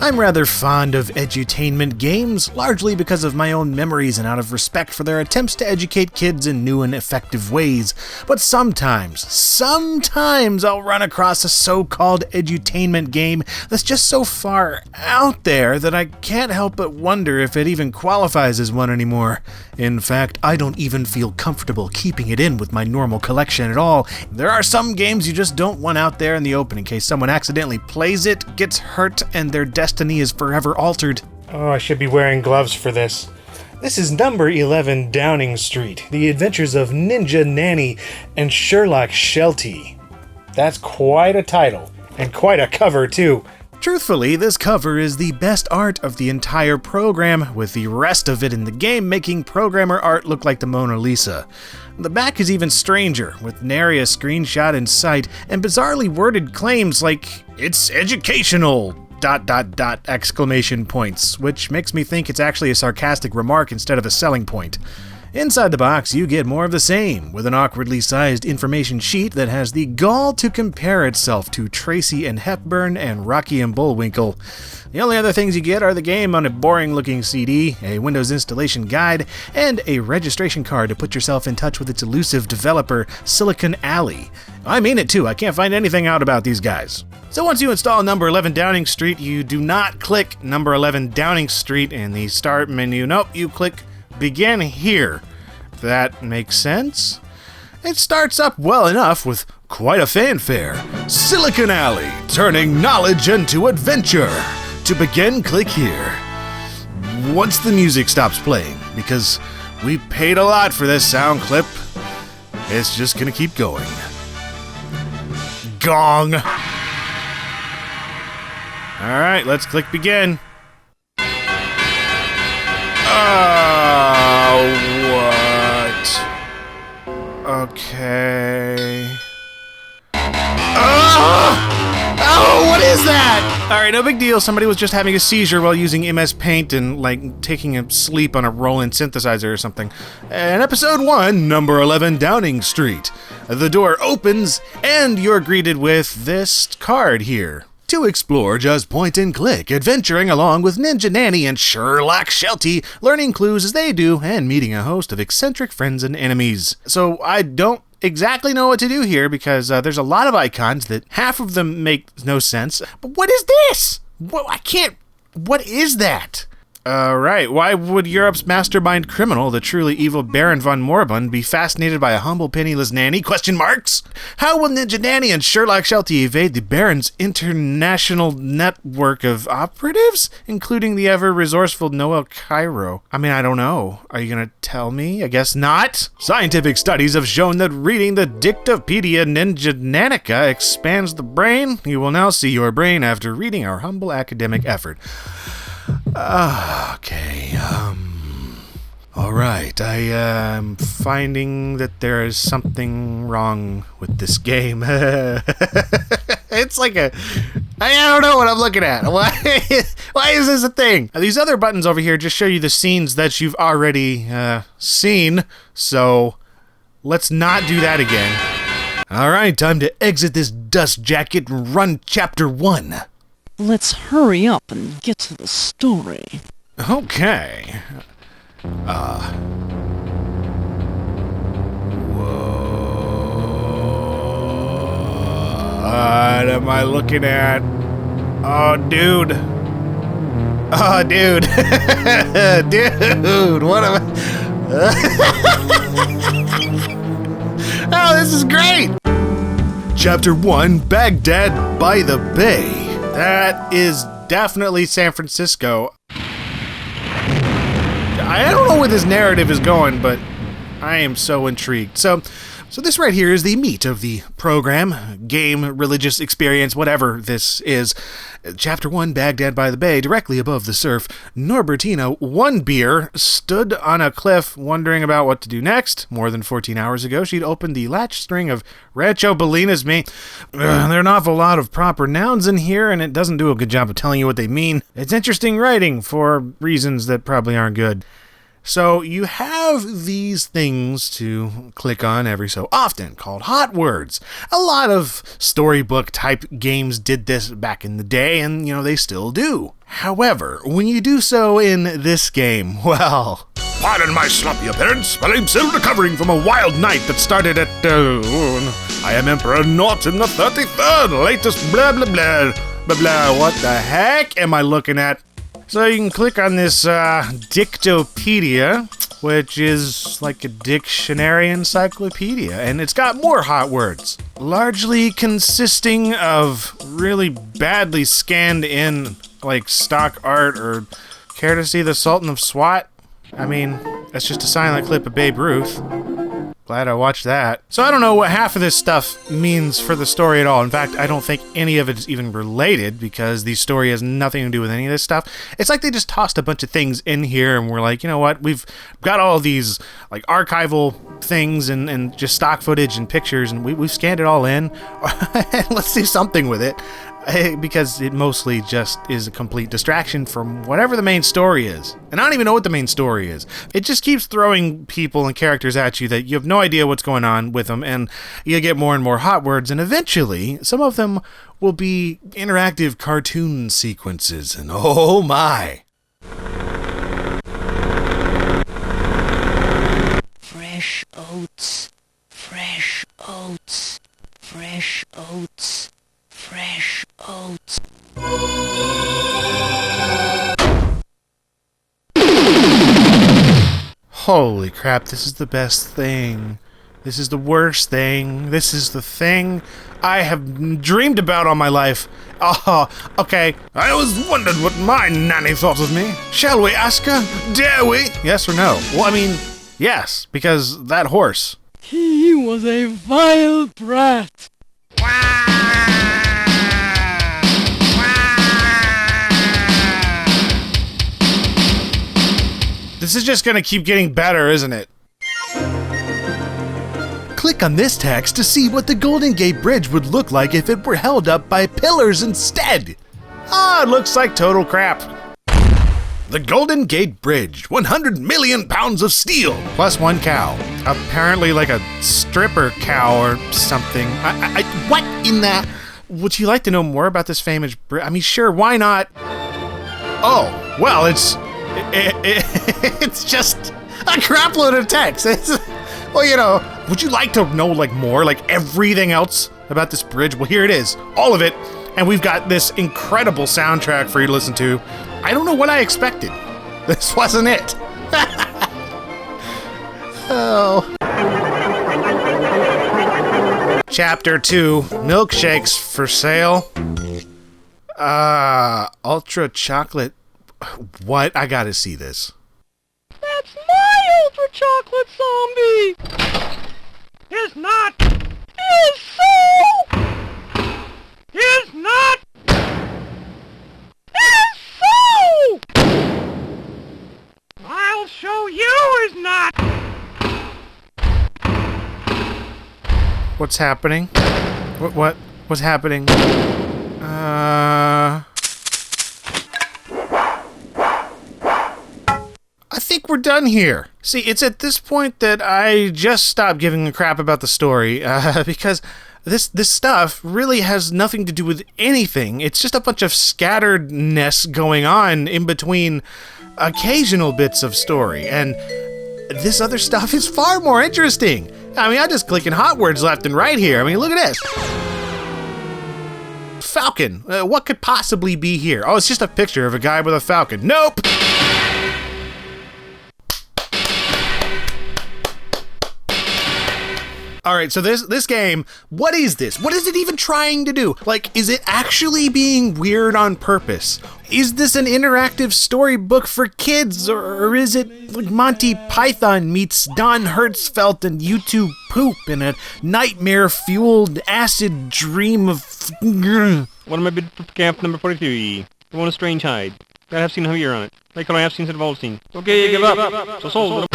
I'm rather fond of edutainment games, largely because of my own memories and out of respect for their attempts to educate kids in new and effective ways. But sometimes I'll run across a so-called edutainment game that's just so far out there that I can't help but wonder if it even qualifies as one anymore. In fact, I don't even feel comfortable keeping it in with my normal collection at all. There are some games you just don't want out there in the open in case someone accidentally plays it, gets hurt, and their destiny is forever altered. Oh, I should be wearing gloves for this. This is number 11 Downing Street, The Adventures of Ninja Nanny and Sherlock Sheltie. That's quite a title, and quite a cover too. Truthfully, this cover is the best art of the entire program, with the rest of it in the game making programmer art look like the Mona Lisa. The back is even stranger, with nary a screenshot in sight, and bizarrely worded claims like, "It's educational!" ... exclamation points, which makes me think it's actually a sarcastic remark instead of a selling point. Inside the box, you get more of the same, with an awkwardly sized information sheet that has the gall to compare itself to Tracy and Hepburn and Rocky and Bullwinkle. The only other things you get are the game on a boring-looking CD, a Windows installation guide, and a registration card to put yourself in touch with its elusive developer, Silicon Alley. I mean it too, I can't find anything out about these guys. So once you install number 11 Downing Street, you do not click number 11 Downing Street in the start menu. Nope, you click begin here. If that makes sense? It starts up well enough with quite a fanfare. Silicon Alley, turning knowledge into adventure. To begin, click here. Once the music stops playing, because we paid a lot for this sound clip, it's just gonna keep going. Gong. Alright, let's click begin. What? Okay. Oh, what is that? Alright, no big deal. Somebody was just having a seizure while using MS Paint and, taking a sleep on a Roland synthesizer or something. And episode 1, number 11 Downing Street. The door opens, and you're greeted with this card here. To explore, just point and click, adventuring along with Ninja Nanny and Sherlock Sheltie, learning clues as they do, and meeting a host of eccentric friends and enemies. So I don't exactly know what to do here, because there's a lot of icons that half of them make no sense. But what is this? What is that? Right, why would Europe's mastermind criminal, the truly evil Baron von Moribund, be fascinated by a humble, penniless nanny? Question marks? How will Ninja Nanny and Sherlock Sheltie evade the Baron's international network of operatives, including the ever-resourceful Noel Cairo? I mean, I don't know. Are you gonna tell me? I guess not. Scientific studies have shown that reading the Dictopedia Ninja Nanica expands the brain. You will now see your brain after reading our humble academic effort. Okay, alright, I am finding that there is something wrong with this game. It's like I don't know what I'm looking at. Why is this a thing? These other buttons over here just show you the scenes that you've already, seen, so let's not do that again. Alright, time to exit this dust jacket and run chapter 1. Let's hurry up and get to the story. Okay. Whoa. What am I looking at? Oh, dude. Oh, dude. Dude, what am I... Oh, this is great! Chapter 1, Baghdad by the Bay. That is definitely San Francisco. I don't know where this narrative is going, but I am so intrigued. So this right here is the meat of the program, game, religious experience, whatever this is. Chapter 1, Baghdad by the Bay, directly above the surf. Norbertina, one beer, stood on a cliff wondering about what to do next. More than 14 hours ago, she'd opened the latch string of Rancho Bolinas Me. There are an awful lot of proper nouns in here, and it doesn't do a good job of telling you what they mean. It's interesting writing for reasons that probably aren't good. So you have these things to click on every so often called hot words. A lot of storybook type games did this back in the day, and they still do. However, when you do so in this game, well, pardon my sloppy appearance, but I'm still recovering from a wild night that started at, I am Emperor Norton the 33rd, latest blah blah blah, blah blah, what the heck am I looking at? So you can click on this, Dictopedia, which is like a dictionary encyclopedia, and it's got more hot words, largely consisting of really badly scanned in, like, stock art. Or care to see the Sultan of SWAT? I mean, that's just a silent clip of Babe Ruth. Glad I watched that. So I don't know what half of this stuff means for the story at all. In fact, I don't think any of it is even related, because the story has nothing to do with any of this stuff. It's like they just tossed a bunch of things in here and we're like, you know what, we've got all these like archival things and just stock footage and pictures, and we've scanned it all in. Let's do something with it. Because it mostly just is a complete distraction from whatever the main story is. And I don't even know what the main story is. It just keeps throwing people and characters at you that you have no idea what's going on with them, and you get more and more hot words, and eventually some of them will be interactive cartoon sequences, and oh my. Fresh oats, fresh oats, fresh oats, fresh oats. Holy crap, this is the best thing. This is the worst thing. This is the thing I have dreamed about all my life. Oh, okay. I always wondered what my nanny thought of me. Shall we ask her? Dare we? Yes or no? Well, I mean, yes, because that horse. He was a vile brat. This is just gonna keep getting better, isn't it? Click on this text to see what the Golden Gate Bridge would look like if it were held up by pillars instead. Ah, it looks like total crap. The Golden Gate Bridge, 100 million pounds of steel, plus one cow. Apparently like a stripper cow or something. What in that? Would you like to know more about this famous bridge? I mean, sure, why not? Oh, well, it's just a crap load of text. Well, would you like to know, like, more, like, everything else about this bridge? Well, here it is, all of it, and we've got this incredible soundtrack for you to listen to. I don't know what I expected. This wasn't it. Oh. Chapter 2, Milkshakes for sale. Ultra chocolate. What? I gotta see this. That's my ultra chocolate zombie! Is not! Is so! Is not! Is so! I'll show you is not! What's happening? What's happening? I think we're done here. See, it's at this point that I just stopped giving a crap about the story, because this stuff really has nothing to do with anything. It's just a bunch of scatteredness going on in between occasional bits of story, and this other stuff is far more interesting. I mean, I'm just clicking hot words left and right here. I mean, look at this. Falcon. What could possibly be here? Oh, it's just a picture of a guy with a falcon. Nope! Alright, so this game, what is this? What is it even trying to do? Like, is it actually being weird on purpose? Is this an interactive storybook for kids, or is it like Monty Python meets Don Hertzfeldt and YouTube poop in a nightmare-fueled acid dream of... What am I bid for camp number 43? I want a strange hide. Gotta have seen Javier on it. Like I have seen instead of Oldstein. Okay, give up. So sold.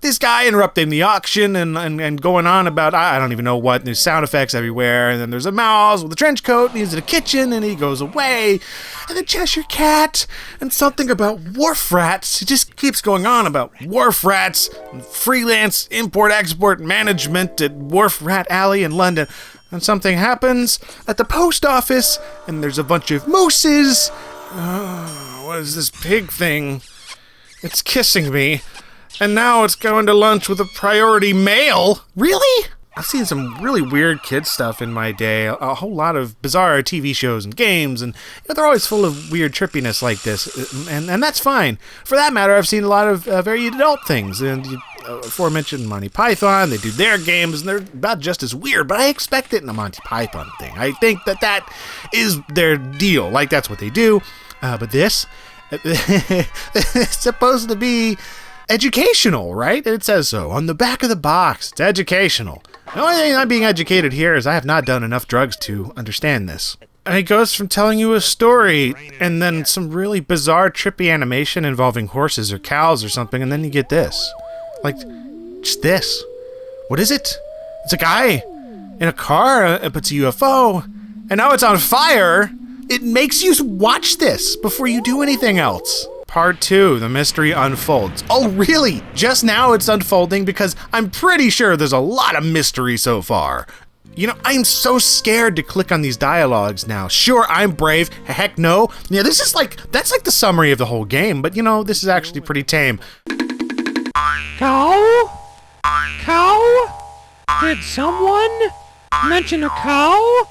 this guy interrupting the auction and going on about, I don't even know what, there's sound effects everywhere, and then there's a mouse with a trench coat, and he's in the kitchen, and he goes away, and the Cheshire Cat, and something about wharf rats. It just keeps going on about wharf rats, and freelance import-export management at Wharf Rat Alley in London. And something happens at the post office, and there's a bunch of mooses. What is this pig thing? It's kissing me. And now it's going to lunch with a priority mail? Really? I've seen some really weird kid stuff in my day. A whole lot of bizarre TV shows and games, and they're always full of weird trippiness like this. And that's fine. For that matter, I've seen a lot of very adult things. And aforementioned Monty Python, they do their games, and they're about just as weird, but I expect it in a Monty Python thing. I think that is their deal. Like, that's what they do. But this, it's supposed to be educational, right? It says so on the back of the box. It's educational. The only thing I'm being educated here is I have not done enough drugs to understand this. And it goes from telling you a story and then some really bizarre, trippy animation involving horses or cows or something, and then you get this. Like, just this. What is it? It's a guy in a car, but it's a UFO, and now it's on fire. It makes you watch this before you do anything else. Part 2, the mystery unfolds. Oh, really? Just now it's unfolding? Because I'm pretty sure there's a lot of mystery so far. You know, I'm so scared to click on these dialogues now. Sure, I'm brave. Heck no. Yeah, that's like the summary of the whole game, but you know, this is actually pretty tame. Cow? Cow? Did someone mention a cow?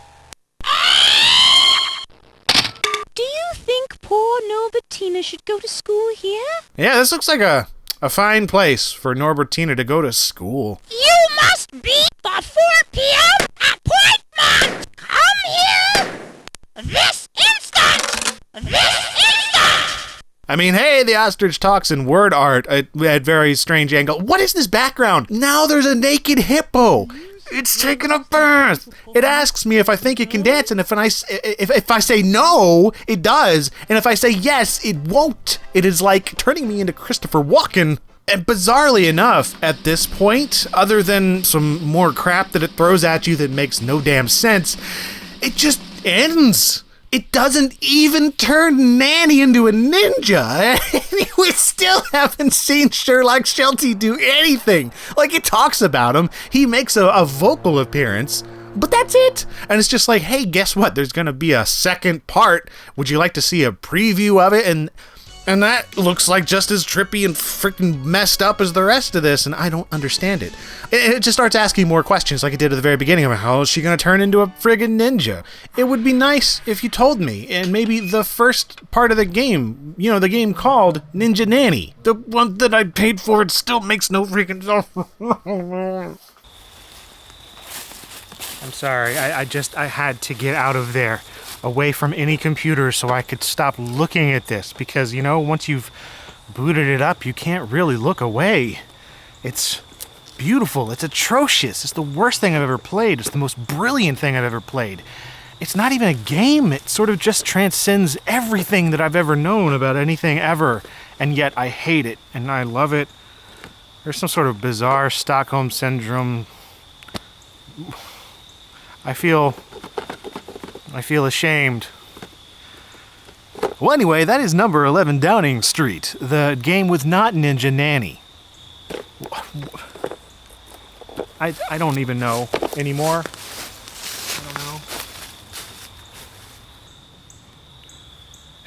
Do you think poor Norbertina should go to school here? Yeah, this looks like a fine place for Norbertina to go to school. You must be the 4 p.m. appointment! Come here! This instant! This instant! I mean, hey, the ostrich talks in word art at very strange angle. What is this background? Now there's a naked hippo. It's taking a birth. It asks me if I think it can dance, and if I say no, it does. And if I say yes, it won't. It is like turning me into Christopher Walken. And bizarrely enough, at this point, other than some more crap that it throws at you that makes no damn sense, it just ends. It doesn't even turn Nanny into a ninja. We still haven't seen Sherlock Shelty do anything. Like, it talks about him. He makes a vocal appearance, but that's it. And it's just like, hey, guess what? There's going to be a second part. Would you like to see a preview of it? And that looks like just as trippy and freaking messed up as the rest of this, and I don't understand it. It just starts asking more questions like it did at the very beginning. How is she going to turn into a friggin' ninja? It would be nice if you told me, and maybe the first part of the game, you know, the game called Ninja Nanny. The one that I paid for, it still makes no freaking sense. I'm sorry, I had to get out of there, away from any computer so I could stop looking at this, because, you know, once you've booted it up, you can't really look away. It's beautiful. It's atrocious. It's the worst thing I've ever played. It's the most brilliant thing I've ever played. It's not even a game. It sort of just transcends everything that I've ever known about anything ever, and yet I hate it, and I love it. There's some sort of bizarre Stockholm Syndrome. I feel ashamed. Well, anyway, that is number 11 Downing Street, the game with not Ninja Nanny. I don't even know anymore. I don't know.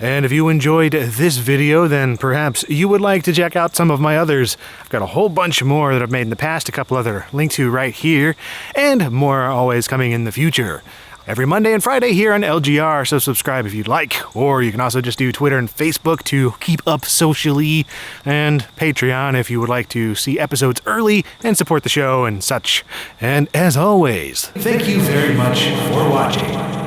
And if you enjoyed this video, then perhaps you would like to check out some of my others. I've got a whole bunch more that I've made in the past, a couple other linked to right here, and more are always coming in the future. Every Monday and Friday here on LGR, so subscribe if you'd like. Or you can also just do Twitter and Facebook to keep up socially, and Patreon if you would like to see episodes early and support the show and such. And as always, thank you very much for watching.